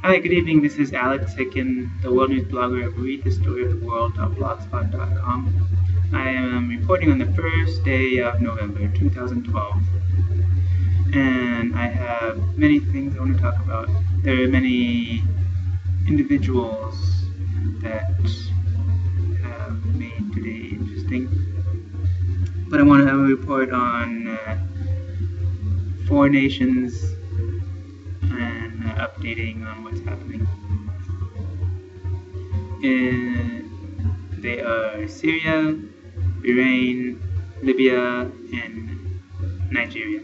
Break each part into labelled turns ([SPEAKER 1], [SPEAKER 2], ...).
[SPEAKER 1] Hi, good evening. This is Alex Hicken, the world news blogger of readthestoryoftheworld.blogspot.com. I am reporting on the first day of November 2012, and I have many things I want to talk about. There are many individuals that have made today interesting, but I want to have a report on 4 nations and updating on what's happening. They are Syria, Bahrain, Libya, and Nigeria.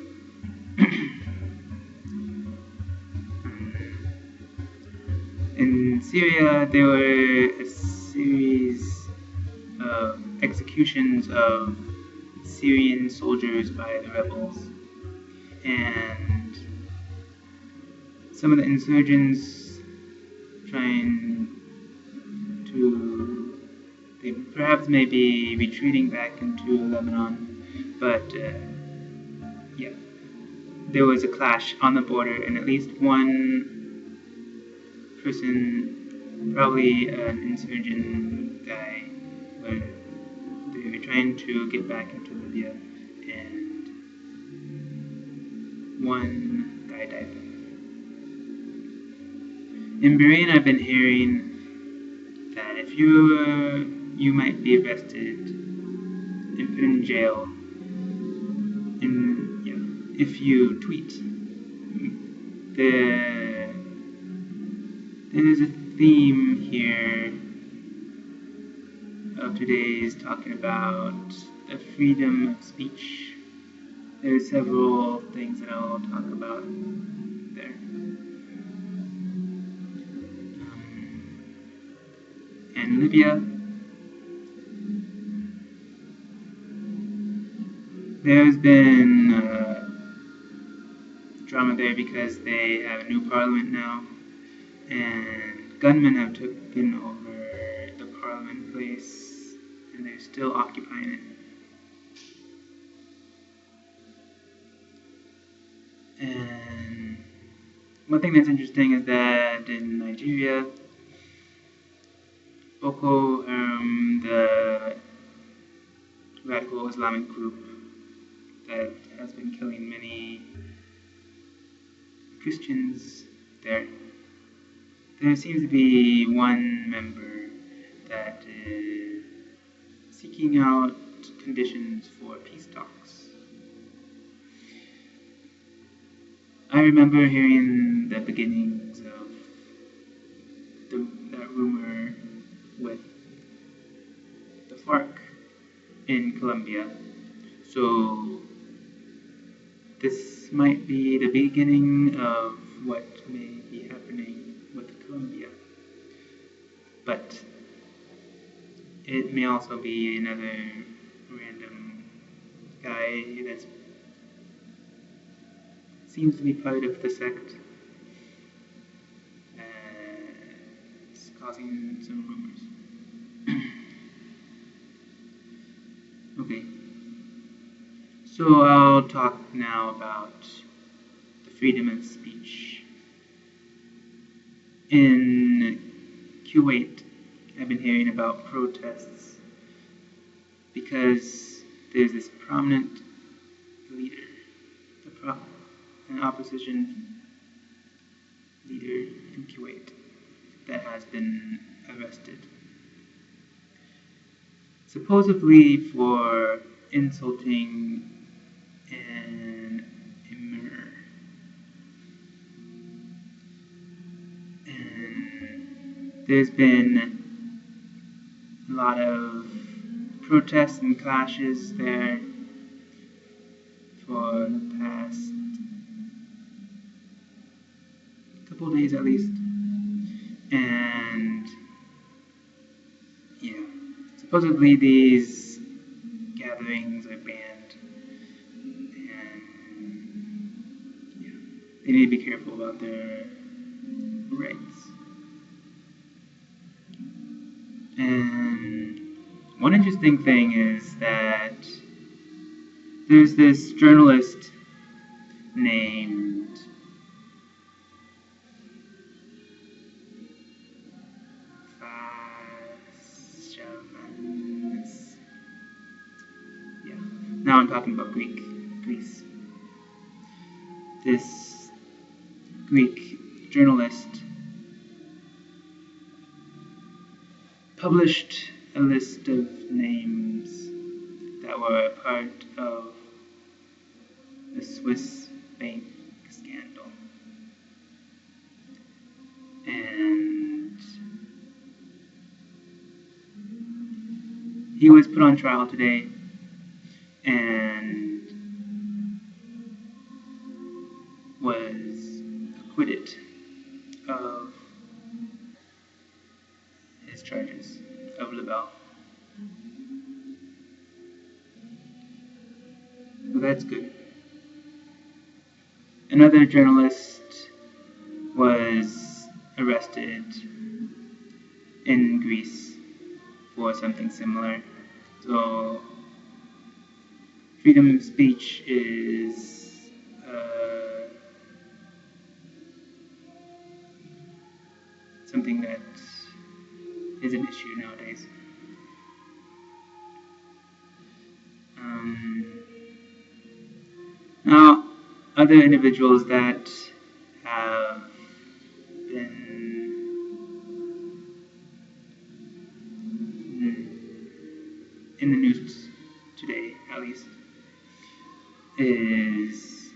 [SPEAKER 1] In Syria, there were a series of executions of Syrian soldiers by the rebels, and some of the insurgents trying to, they perhaps may be retreating back into Lebanon, but yeah, there was a clash on the border, and at least one person, probably an insurgent guy, they were trying to get back into Libya, and one guy died. In Bahrain, I've been hearing that if you might be arrested and put in jail, if you tweet. There's a theme here of today's talking about the freedom of speech. There are several things that I'll talk about there. And Libya, there's been drama there because they have a new parliament now, and gunmen have taken over the parliament place, and they're still occupying it. And one thing that's interesting is that in Nigeria, Boko Haram, the radical Islamic group that has been killing many Christians there, there seems to be one member that is seeking out conditions for peace talks. I remember hearing the beginnings of that rumor with the FARC in Colombia. So this might be the beginning of what may be happening with Colombia. But it may also be another random guy that seems to be part of the sect that's causing some rumors. Okay, so I'll talk now about the freedom of speech. In Kuwait, I've been hearing about protests because there's this prominent leader, an opposition leader in Kuwait that has been arrested, supposedly for insulting an emir. And there's been a lot of protests and clashes there for the past couple days at least. And yeah, supposedly these gatherings are banned, and yeah, they need to be careful about their rights. And one interesting thing is that there's this journalist named talking about Greece. This Greek journalist published a list of names that were a part of the Swiss bank scandal. And he was put on trial today and was acquitted of his charges of libel. So that's good. Another journalist was arrested in Greece for something similar. So freedom of speech is something that is an issue nowadays. Now, other individuals that have been in the news today, at least, is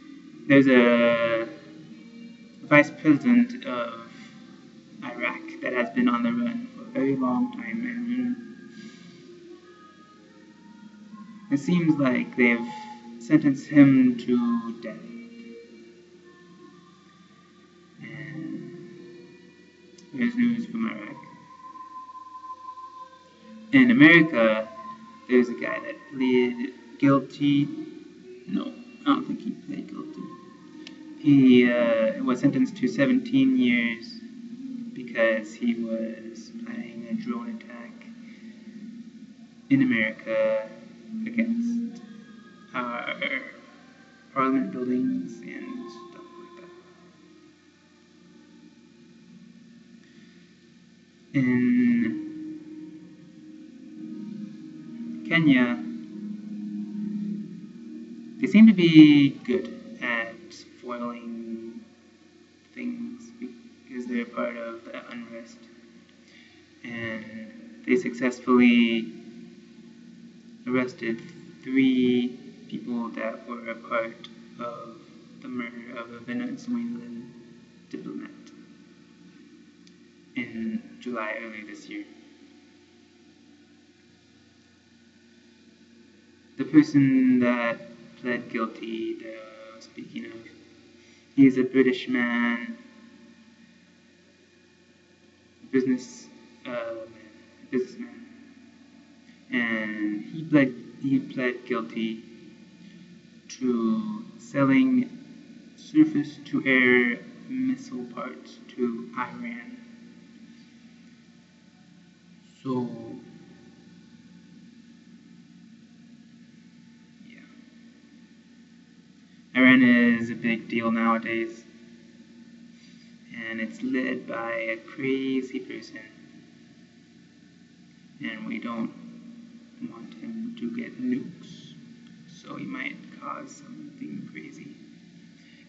[SPEAKER 1] there's a vice president of Iraq that has been on the run for a very long time, and it seems like they've sentenced him to death. And there's news from Iraq. In America, there's a guy that pleaded guilty. No, I don't think he pleaded guilty. He was sentenced to 17 years because he was planning a drone attack in America against our parliament buildings and stuff like that. In Kenya, they seem to be good at foiling things because they're part of the unrest. And they successfully arrested 3 people that were a part of the murder of a Venezuelan diplomat in July earlier this year. The person that pled guilty that I was speaking of, he's a British man, businessman, and he pled guilty to selling surface-to-air missile parts to Iran. So, yeah. Iran is a big deal nowadays, and it's led by a crazy person, and we don't want him to get nukes, so he might cause something crazy.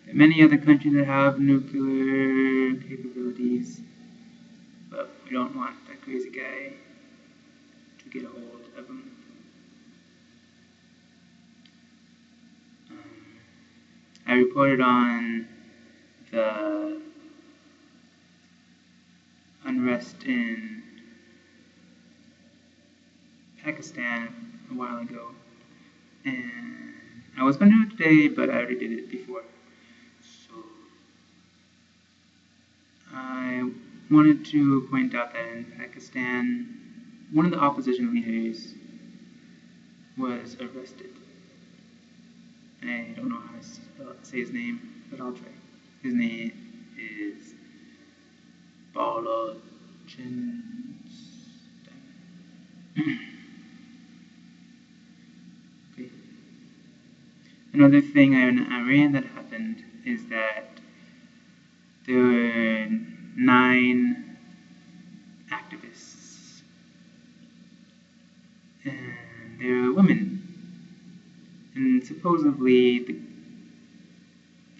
[SPEAKER 1] There are many other countries that have nuclear capabilities, but we don't want that crazy guy to get a hold of them. I reported on the unrest in Pakistan a while ago, and I was going to do it today, but I already did it before. So I wanted to point out that in Pakistan, one of the opposition leaders was arrested. I don't know how to say his name, but I'll try. His name is Balachin. Okay. Another thing in Iran that happened is that there were 9 activists, and they were women, and supposedly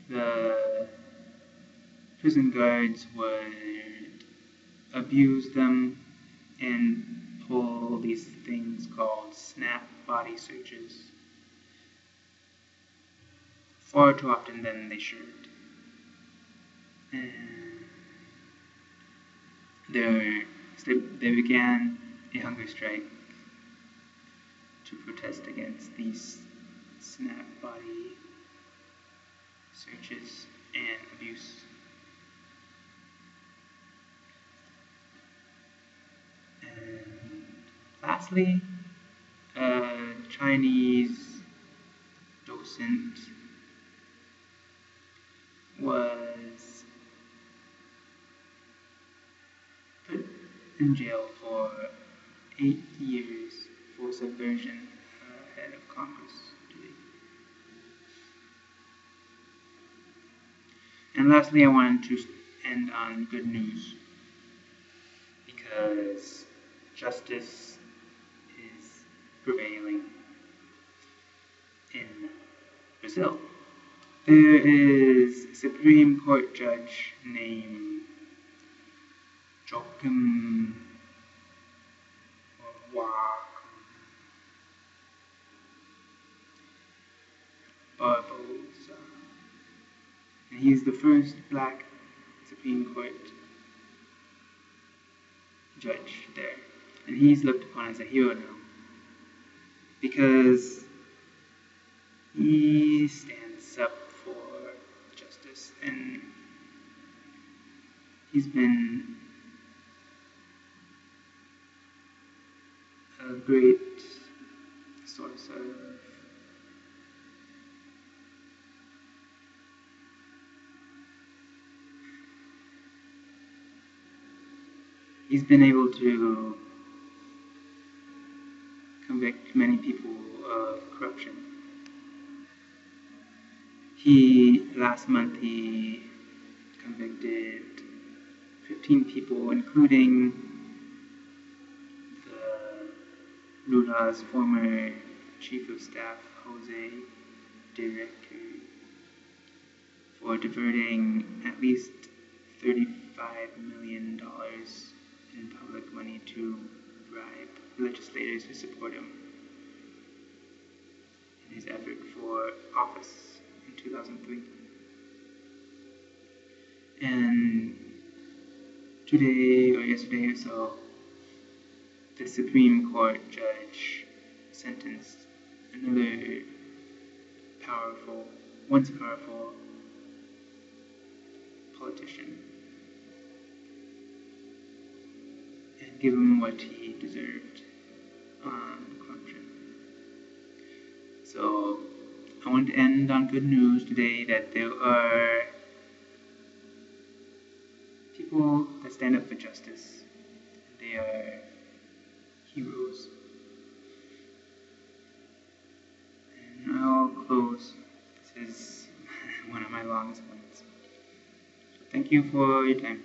[SPEAKER 1] the prison guards would abuse them and pull these things called snap body searches far too often than they should. And they began a hunger strike to protest against these snap body searches and abuse. And lastly, a Chinese docent was put in jail for 8 years for subversion ahead of Congress today. And lastly, I wanted to end on good news, because justice is prevailing in Brazil. There is a Supreme Court judge named Joaquim Barbosa, and he's the first black Supreme Court judge there, and he's looked upon as a hero now, because he stands up for justice, and he's been a great source of he's been able to convict many people of corruption. Last month he convicted 15 people, including Lula's former chief of staff, Jose Director, for diverting at least $35 million in public money to bribe legislators who support him in his effort for office in 2003. And today or yesterday or so, the Supreme Court judge sentenced another once powerful politician, and give him what he deserved on corruption. So I want to end on good news today, that there are people that stand up for justice. They are heroes. And I'll close. This is one of my longest points. So thank you for your time.